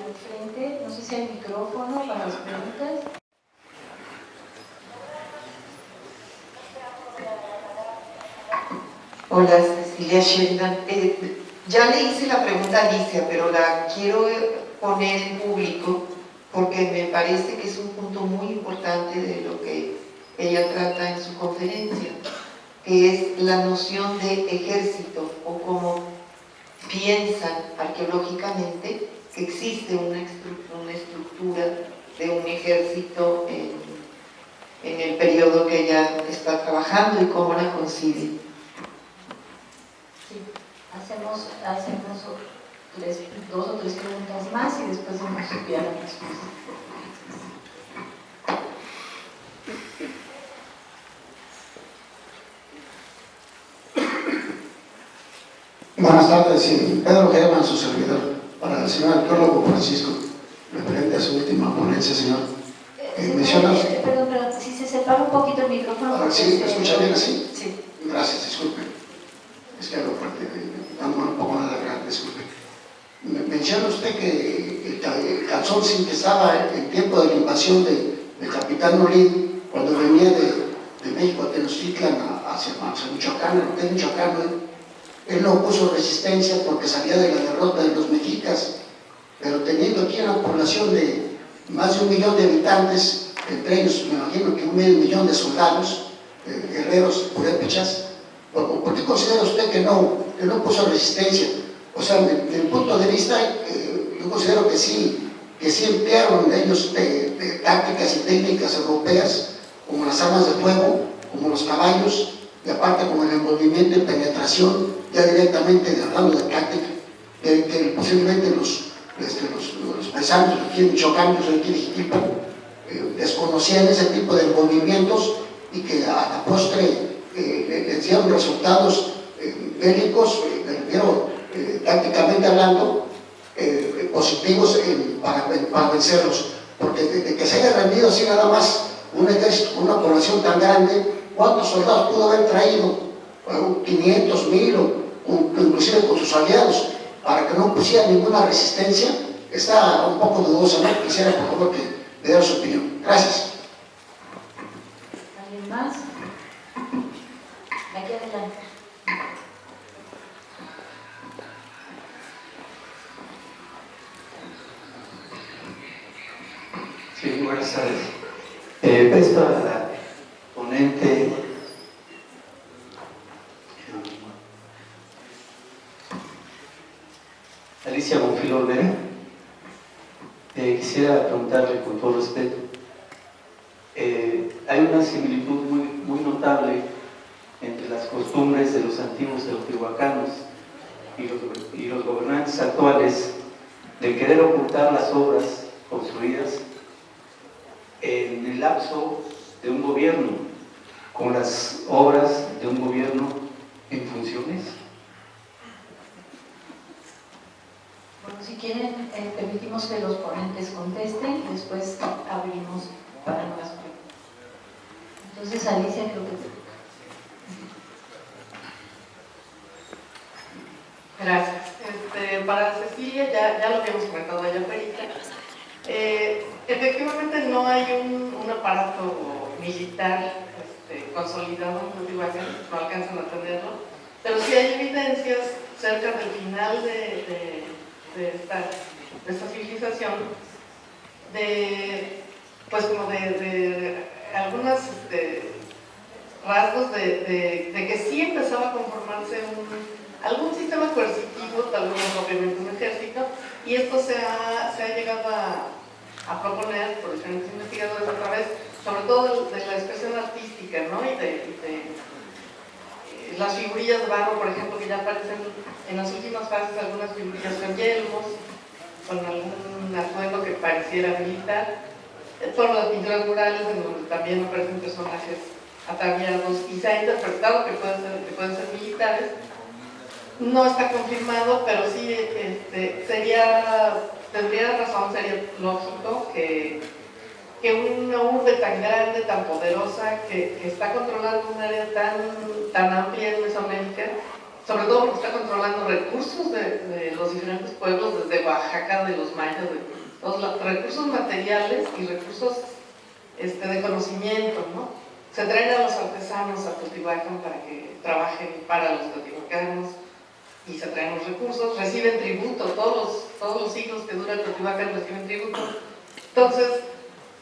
al frente. No sé si hay micrófono para las preguntas. Hola, Cecilia Sheridan. Ya le hice la pregunta a Alicia, pero la quiero poner en público porque me parece que es un punto muy importante de lo que ella trata en su conferencia, que es la noción de ejército, o cómo piensan arqueológicamente que existe una estructura de un ejército en el periodo que ella está trabajando y cómo la concibe. Sí, hacemos dos o tres preguntas más y después vamos a enviar la respuesta. Buenas tardes, sí. Pedro Germán, su servidor, para el señor arqueólogo Francisco, referente a su última ponencia, señor. Perdón, si se separa un poquito el micrófono. ¿Sí? ¿Me escucha bien así? Sí. Gracias, disculpe. Es que hablo fuerte, dándome un poco más de grande, disculpe. Menciona usted que el calzón se empezaba en tiempo de la invasión del capitán Molín, cuando venía de México a Tenochtitlan hacia Michoacán, el hotel Michoacán. Él no opuso resistencia porque salía de la derrota de los mexicas, pero teniendo aquí una población de más de 1 millón de habitantes, entre ellos me imagino que 1 millón de soldados, guerreros purépechas, ¿por qué considera usted que no puso resistencia? O sea, desde mi punto de vista, yo considero que sí emplearon ellos tácticas y técnicas europeas, como las armas de fuego, como los caballos, y aparte como el envolvimiento y penetración, ya directamente hablando de táctica, que posiblemente los paisanos aquí en Michoacán, yo soy aquí de Jiquilpan, desconocían ese tipo de movimientos y que a la postre les dieron resultados bélicos, tácticamente hablando, positivos para vencerlos, porque de que se haya rendido así nada más un ejército, una población tan grande, ¿cuántos soldados pudo haber traído? 500, 1000 o inclusive con sus aliados, para que no pusiera ninguna resistencia. Está un poco dudosa, ¿no? Quisiera por favor que me diera su opinión. Gracias. ¿Alguien más? Aquí adelante. Sí, buenas tardes. Esta la ponente Alicia Bonfil Olvera. Quisiera preguntarle con todo respeto. Hay una similitud muy notable entre las costumbres de los antiguos teotihuacanos y los gobernantes actuales de querer ocultar las obras construidas en el lapso de un gobierno, con las obras de un gobierno en funciones. Bueno, si quieren, permitimos que los ponentes contesten y después abrimos para nuevas preguntas. Entonces, Alicia, creo que te toca. Gracias. Para Cecilia, ya lo habíamos comentado allá afuera. Efectivamente no hay un aparato militar consolidado en Teotihuacán, no alcanzan a tenerlo, pero sí hay evidencias cerca del final de esta civilización de algunos rasgos de que sí empezaba a conformarse algún sistema coercitivo, tal vez no propiamente un ejército, y esto se ha llegado a proponer por diferentes investigadores a través, sobre todo de la expresión artística, ¿no? y de las figurillas de barro, por ejemplo, que ya aparecen en las últimas fases, algunas figurillas con yelmos, con algún atuendo que pareciera militar, por las pinturas murales en donde también aparecen personajes ataviados y se ha interpretado que pueden ser militares. No está confirmado, pero sí tendría razón, sería lógico que una urbe tan grande, tan poderosa, que está controlando un área tan amplia en Mesoamérica, sobre todo porque está controlando recursos de los diferentes pueblos, desde Oaxaca, de los mayas, de todos los recursos materiales y recursos de conocimiento, ¿no? Se traen a los artesanos a Teotihuacán para que trabajen para los teotihuacanos y se traen los recursos, reciben tributo, todos los siglos que dura Teotihuacán reciben tributo. Entonces,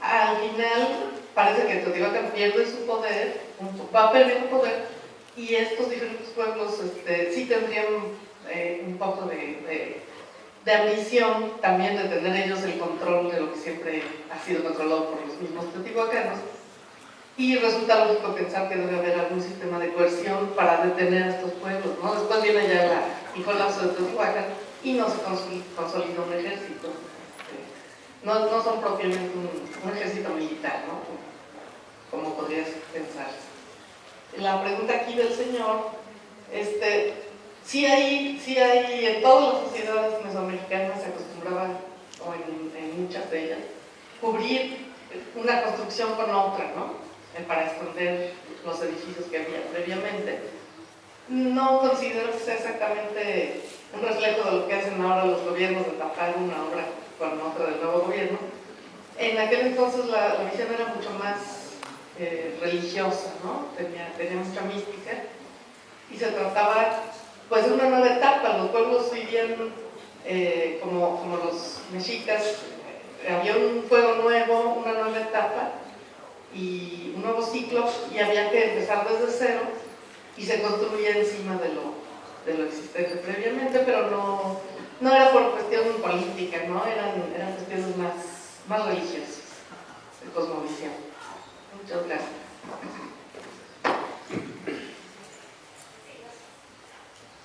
al final, parece que Teotihuacán pierde su poder, va a perder un poder, y estos diferentes pueblos sí tendrían un poco de ambición también de tener ellos el control de lo que siempre ha sido controlado por los mismos teotihuacanos. Y resulta lógico pensar que debe haber algún sistema de coerción para detener a estos pueblos, ¿no? Después viene ya el colapso de Teotihuacán y no se consolida un ejército. No son propiamente un ejército militar, ¿no? Como podrías pensar. La pregunta aquí del señor, sí hay en todas las sociedades mesoamericanas se acostumbraba, o en muchas de ellas, cubrir una construcción con otra, ¿no? Para esconder los edificios que había previamente. No considero que sea exactamente un reflejo de lo que hacen ahora los gobiernos de tapar una obra con otra del nuevo gobierno. En aquel entonces la visión era mucho más religiosa, ¿no? Tenía mucha mística y se trataba pues de una nueva etapa. Los pueblos vivían como los mexicas, había un fuego nuevo, una nueva etapa y un nuevo ciclo, y había que empezar desde cero y se construía encima de lo existente previamente, pero no era por cuestión política, ¿no? Eran cuestiones más religiosas, de cosmovisión. Muchas gracias.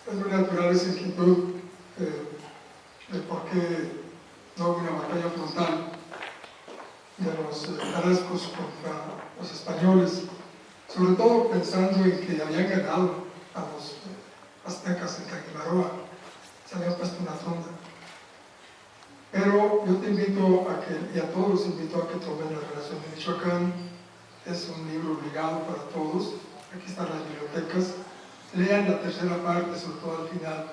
Es muy natural esa inquietud de por qué no hubo una batalla frontal de los tarascos contra los españoles, sobre todo pensando en que habían ganado a los aztecas en Taquimaroa, se habían puesto una fronda. Pero yo te invito a que, y a todos los invito a que tomen La Relación de Michoacán. Es un libro obligado para todos, aquí están las bibliotecas. Lean la tercera parte, sobre todo al final,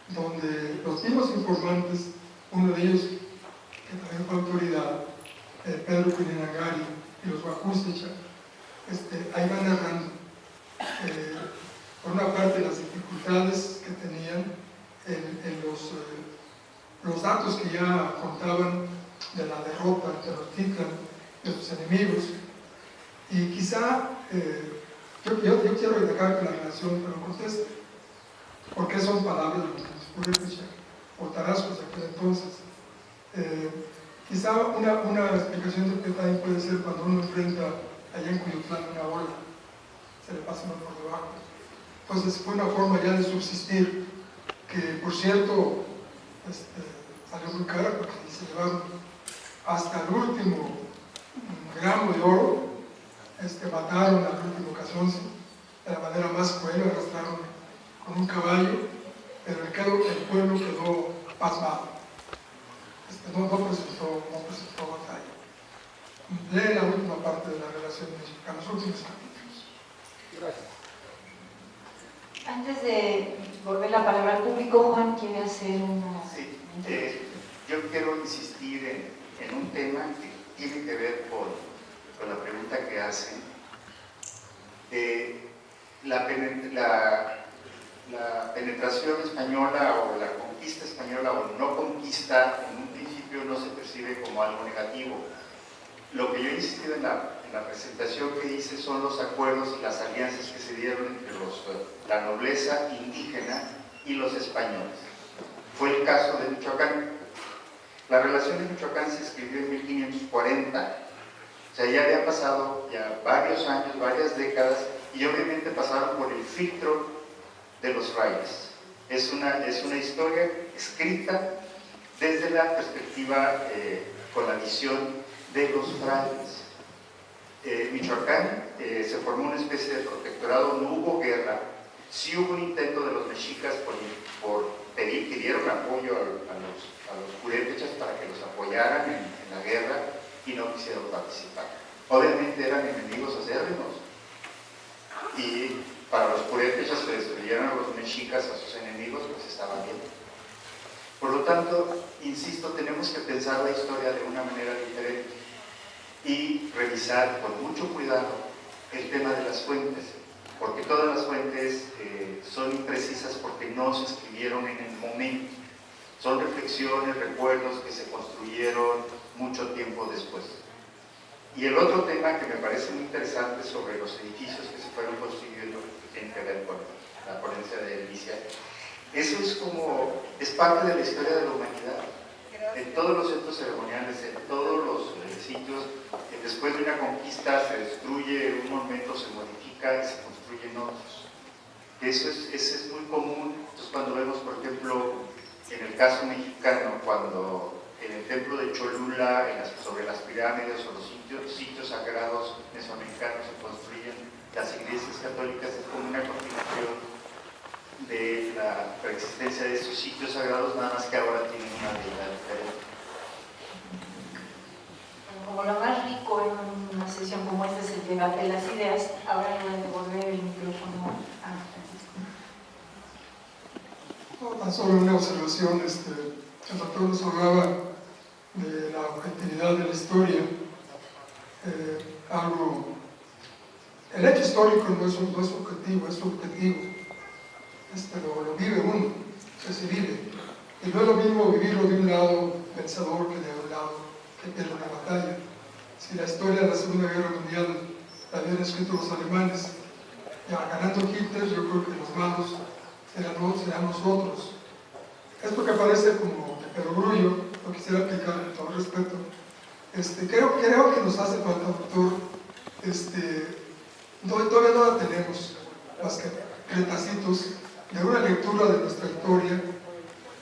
donde los mismos informantes, uno de ellos, que también fue autoridad, Pedro Cuninangari y los Huacustecha, ahí van narrando, por una parte, las dificultades que tenían en los datos que ya contaban de la derrota de Tenochtitlan, de sus enemigos, y quizá yo quiero dejar que la relación me lo conteste, porque son palabras de los purépecha o tarascos de aquel entonces. Quizá una explicación que también puede ser cuando uno enfrenta allá en Cuyutlán una ola, se le pasa uno por debajo. Entonces fue una forma ya de subsistir, que por cierto salió muy cara porque se llevaron hasta el último gramo de oro. Mataron al último casonce de la manera más cruel, arrastraron con un caballo, pero el pueblo quedó pasmado. No presentó batalla. Lee la última parte de La Relación Mexicana, los últimos capítulos. Gracias. Antes de volver la palabra al público, Juan quiere hacer una... Sí, yo quiero insistir en un tema que tiene que ver con la pregunta que hacen. La penetración española o la conquista española o no conquista en un principio no se percibe como algo negativo. Lo que yo he insistido en la presentación que hice son los acuerdos y las alianzas que se dieron entre la nobleza indígena y los españoles. Fue el caso de Michoacán. La relación de Michoacán se escribió en 1540. O sea, ya había pasado ya varios años, varias décadas, y obviamente pasaron por el filtro de los frailes. Es una historia escrita desde la perspectiva, con la visión de los frailes. Michoacán se formó una especie de protectorado, no hubo guerra, sí hubo un intento de los mexicas por pedir, pidieron apoyo a los purépechas para que los apoyaran en la guerra y no quisieron participar. Obviamente eran enemigos acérrimos y para los purépechas que destruyeron a los mexicas, a sus enemigos, pues estaba bien. Por lo tanto, insisto, tenemos que pensar la historia de una manera diferente y revisar con mucho cuidado el tema de las fuentes, porque todas las fuentes son imprecisas porque no se escribieron en el momento. Son reflexiones, recuerdos que se construyeron mucho tiempo después. Y el otro tema que me parece muy interesante sobre los edificios que se fueron construyendo, que tiene que ver con la ponencia de Alicia, eso es parte de la historia de la humanidad. En todos los centros ceremoniales, en todos los sitios, después de una conquista se destruye un monumento, se modifica y se construyen otros. Eso es muy común. Entonces, cuando vemos, por ejemplo, en el caso mexicano, cuando en el templo de Cholula, sobre las pirámides o los sitios sagrados mesoamericanos se construyen las iglesias católicas, es como una continuación de la preexistencia de estos sitios sagrados, nada más que ahora tienen una deidad diferente. Como lo más rico en una sesión como esta es el debate de las ideas, ahora le voy a devolver el micrófono a Francisco. No, tan solo una observación, el doctor nos hablaba de la objetividad de la historia, el hecho histórico no es objetivo, es subjetivo, lo vive uno, se vive, y no es lo mismo vivirlo de un lado pensador que de un lado que pierde una batalla. Si la historia de la Segunda Guerra Mundial la habían escrito los alemanes, ya ganando Hitler, yo creo que los malos serán nosotros. Esto que parece como de perogrullo, lo quisiera aplicar con todo respeto. Creo que nos hace falta, doctor, todavía no la tenemos, más que retacitos de una lectura de nuestra historia,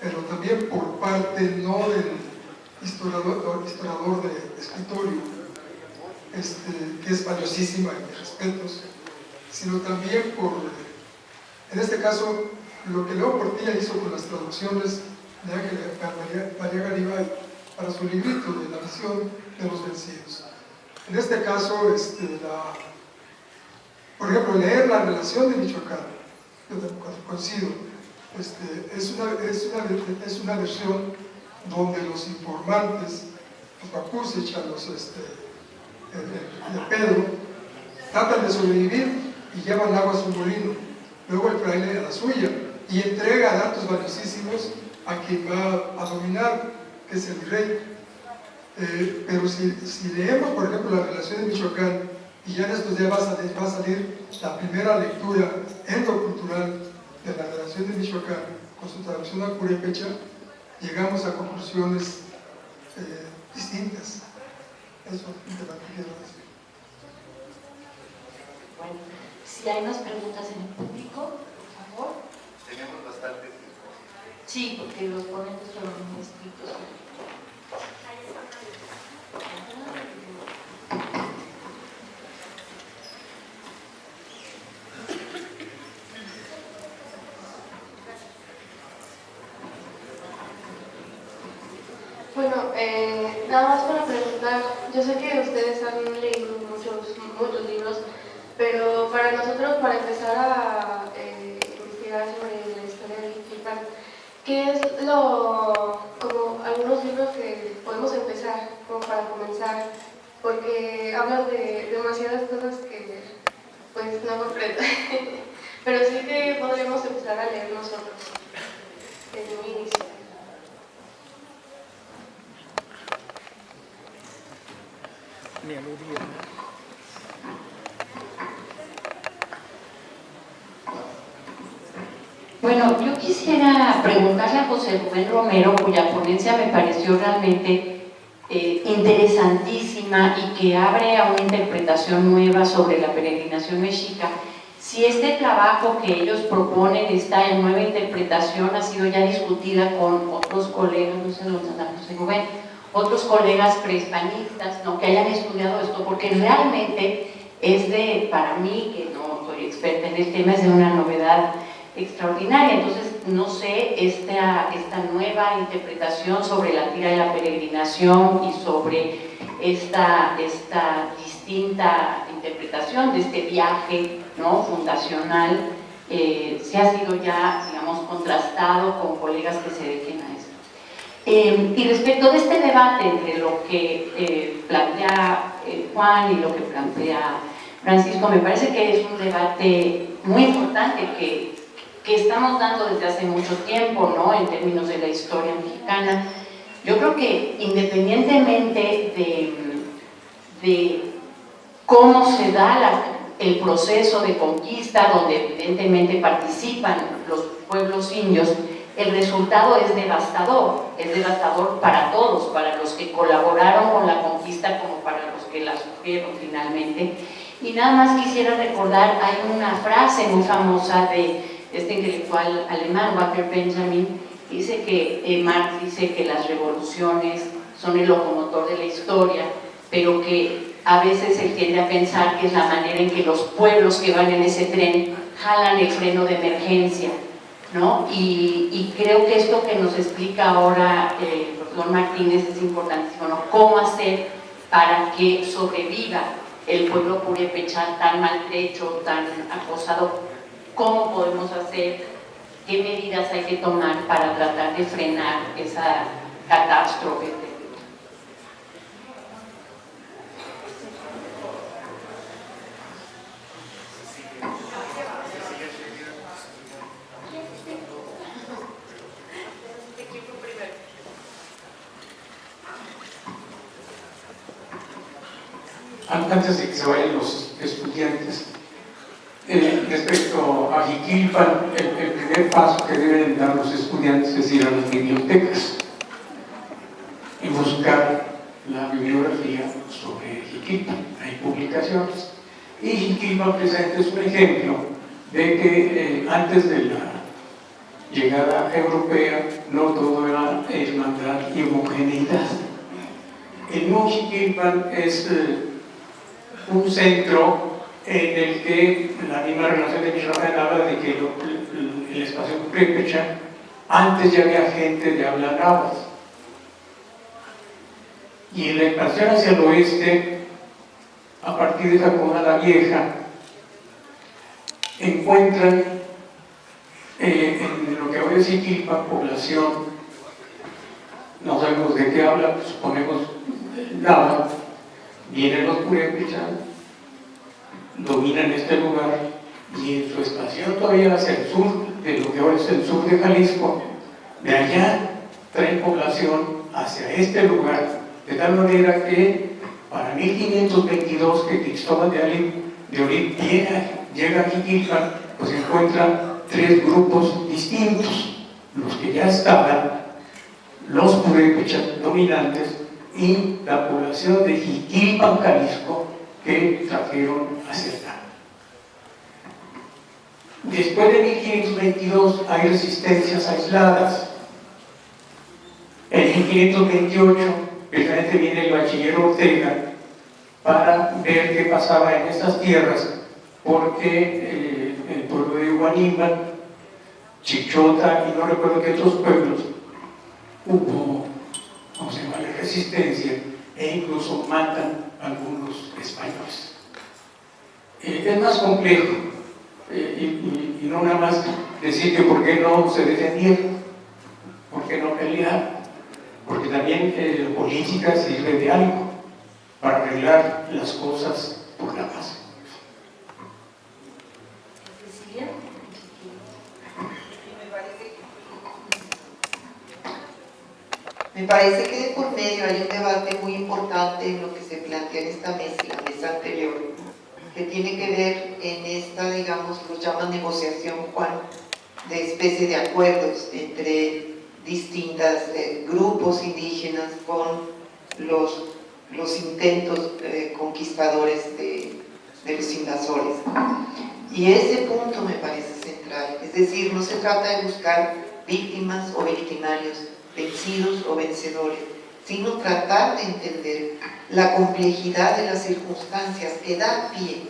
pero también por parte no del historiador de escritorio, que es valiosísima y mis respetos, sino también en este caso, lo que Leo Portilla hizo con las traducciones de Ángel María Garibay para su librito de La visión de los vencidos. En este caso, por ejemplo, leer la relación de Michoacán, yo coincido, es una versión donde los informantes, los Bakusich, de Pedro, tratan de sobrevivir y llevan agua a su molino, luego el fraile a la suya, y entrega datos valiosísimos a quien va a dominar, que es el rey. Pero si leemos, por ejemplo, la relación de Michoacán, y ya en estos días va a salir la primera lectura endocultural de la relación de Michoacán con su traducción a purépecha, llegamos a conclusiones distintas. Eso es lo que quiero decir. Bueno, si hay más preguntas en el público, por favor. Tenemos bastante tiempo. Sí, porque los ponentes fueron muy estrictos. Bueno, nada más para preguntar, yo sé que ustedes han leído muchos libros, pero para nosotros, para empezar a investigar sobre la historia de Jiquilpan, ¿qué es como algunos libros que podemos empezar, como para comenzar? Porque hablan de demasiadas cosas que pues no comprendo, pero sí que podríamos empezar a leer nosotros desde un inicio. Bueno, yo quisiera preguntarle a José Rubén Romero, cuya ponencia me pareció realmente interesantísima y que abre a una interpretación nueva sobre la peregrinación mexica, si este trabajo que ellos proponen, esta nueva interpretación, ha sido ya discutida con otros colegas, no sé dónde está José Rubén, otros colegas prehispanistas, ¿no?, que hayan estudiado esto, porque realmente para mí, que no soy experta en el tema, es de una novedad extraordinaria. Entonces, no sé, esta nueva interpretación sobre la tira de la peregrinación y sobre esta distinta interpretación de este viaje, ¿no?, fundacional se ha sido ya, digamos, contrastado con colegas que se dediquen a esto. Y respecto de este debate entre lo que plantea Juan y lo que plantea Francisco, me parece que es un debate muy importante que estamos dando desde hace mucho tiempo, ¿no?, en términos de la historia mexicana. Yo creo que independientemente de cómo se da el proceso de conquista, donde evidentemente participan los pueblos indios, el resultado es devastador para todos, para los que colaboraron con la conquista como para los que la sufrieron finalmente. Y nada más quisiera recordar, hay una frase muy famosa de este intelectual alemán, Walter Benjamin, dice que Marx dice que las revoluciones son el locomotor de la historia, pero que a veces se tiende a pensar que es la manera en que los pueblos que van en ese tren jalan el freno de emergencia, ¿no? Y creo que esto que nos explica ahora el profesor Martínez es importantísimo, ¿no? Cómo hacer para que sobreviva el pueblo purépecha tan maltrecho, tan acosado. ¿Cómo podemos hacer? ¿Qué medidas hay que tomar para tratar de frenar esa catástrofe? Antes de que se vayan los estudiantes, respecto a Jiquilpan, el primer paso que deben dar los estudiantes es ir a las bibliotecas y buscar la bibliografía sobre Jiquilpan. Hay publicaciones. Y Jiquilpan presente es un ejemplo de que antes de la llegada europea no todo era hermandad y homogeneidad. El Nuevo Jiquilpan es un centro en el que la misma relación de Michoacán habla de que el espacio purépecha, antes ya había gente de habla náhuatl. Y en la expansión hacia el oeste, a partir de Jacona la Vieja, encuentran en lo que hoy es Jiquilpan, población, no sabemos de qué habla, pues suponemos náhuatl. Vienen los purépechas, dominan este lugar y en su expansión todavía hacia el sur, de lo que ahora es el sur de Jalisco, de allá traen población hacia este lugar, de tal manera que para 1522 que Cristóbal de Olid llega a Jiquilpan, pues encuentra tres grupos distintos, los que ya estaban, los purépechas dominantes y la población de Jiquilpan, Jalisco, que trajeron hacia acá. Después de 1522 hay resistencias aisladas. En 1528 precisamente viene el bachiller Ortega para ver qué pasaba en estas tierras, porque el pueblo de Guaníman, Chichota y no recuerdo qué otros pueblos, hubo, ¿cómo se llama?, resistencia e incluso matan a algunos españoles. Es más complejo y no nada más decir que por qué no se defendieron, por qué no pelearon, porque también la política sirve de algo para arreglar las cosas por la paz. Me parece que de por medio hay un debate muy importante en lo que se plantea en esta mesa y la mesa anterior, que tiene que ver en esta, digamos, lo llaman negociación, Juan, de especie de acuerdos entre distintos grupos indígenas con los intentos conquistadores de los invasores. Y ese punto me parece central, es decir, no se trata de buscar víctimas o victimarios, vencidos o vencedores, sino tratar de entender la complejidad de las circunstancias que dan pie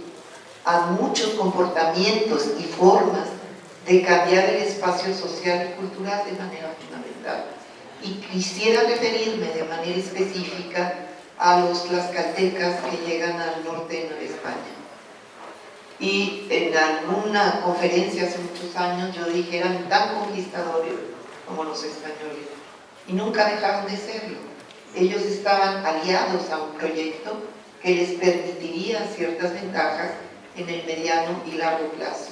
a muchos comportamientos y formas de cambiar el espacio social y cultural de manera fundamental. Y quisiera referirme de manera específica a los tlaxcaltecas que llegan al norte de Nueva España. Y en alguna conferencia hace muchos años yo dije, eran tan conquistadores como los españoles, y nunca dejaron de serlo. Ellos estaban aliados a un proyecto que les permitiría ciertas ventajas en el mediano y largo plazo.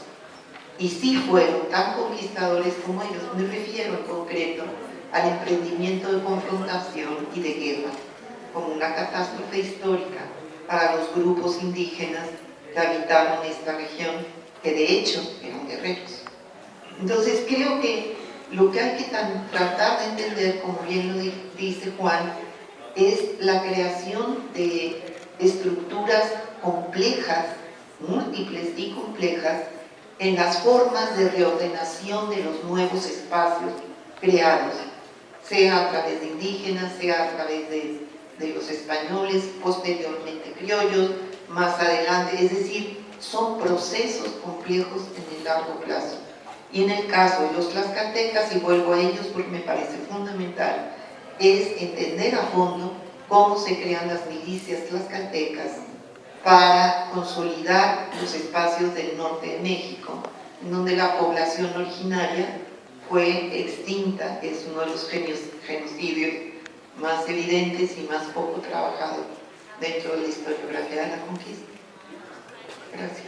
Y sí fueron tan conquistadores como ellos. Me refiero en concreto al emprendimiento de confrontación y de guerra, como una catástrofe histórica para los grupos indígenas que habitaron esta región, que de hecho eran guerreros. Entonces creo que lo que hay que tratar de entender, como bien lo dice Juan, es la creación de estructuras complejas, múltiples y complejas, en las formas de reordenación de los nuevos espacios creados, sea a través de indígenas, sea a través de los españoles, posteriormente criollos, más adelante, es decir, son procesos complejos en el largo plazo. Y en el caso de los tlaxcaltecas, y vuelvo a ellos porque me parece fundamental, es entender a fondo cómo se crean las milicias tlaxcaltecas para consolidar los espacios del norte de México, en donde la población originaria fue extinta, es uno de los genocidios más evidentes y más poco trabajados dentro de la historiografía de la conquista. Gracias.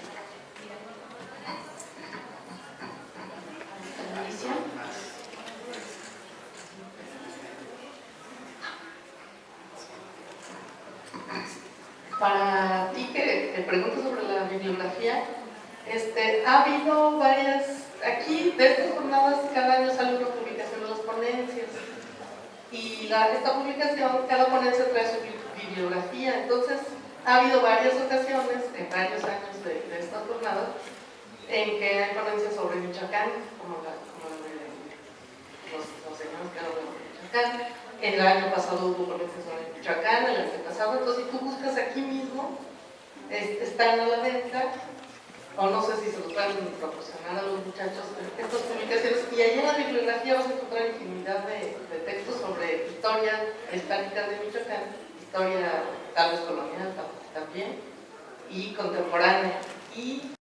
Para ti que te pregunto sobre la bibliografía, ha habido varias, aquí de estas jornadas cada año sale una publicación de las ponencias y esta publicación, cada ponencia trae su bibliografía, entonces ha habido varias ocasiones, en varios años de estas jornadas, en que hay ponencias sobre Michoacán, como la de los señores que hablan de Michoacán. El año pasado hubo ponencias sobre Michoacán, el año pasado, entonces si tú buscas aquí mismo, están a la venta, o no sé si se los pueden proporcionar a los muchachos estas publicaciones, y allí en la bibliografía vas a encontrar infinidad de textos sobre historia prehispánica de Michoacán, historia tal vez colonial también, y contemporánea. Y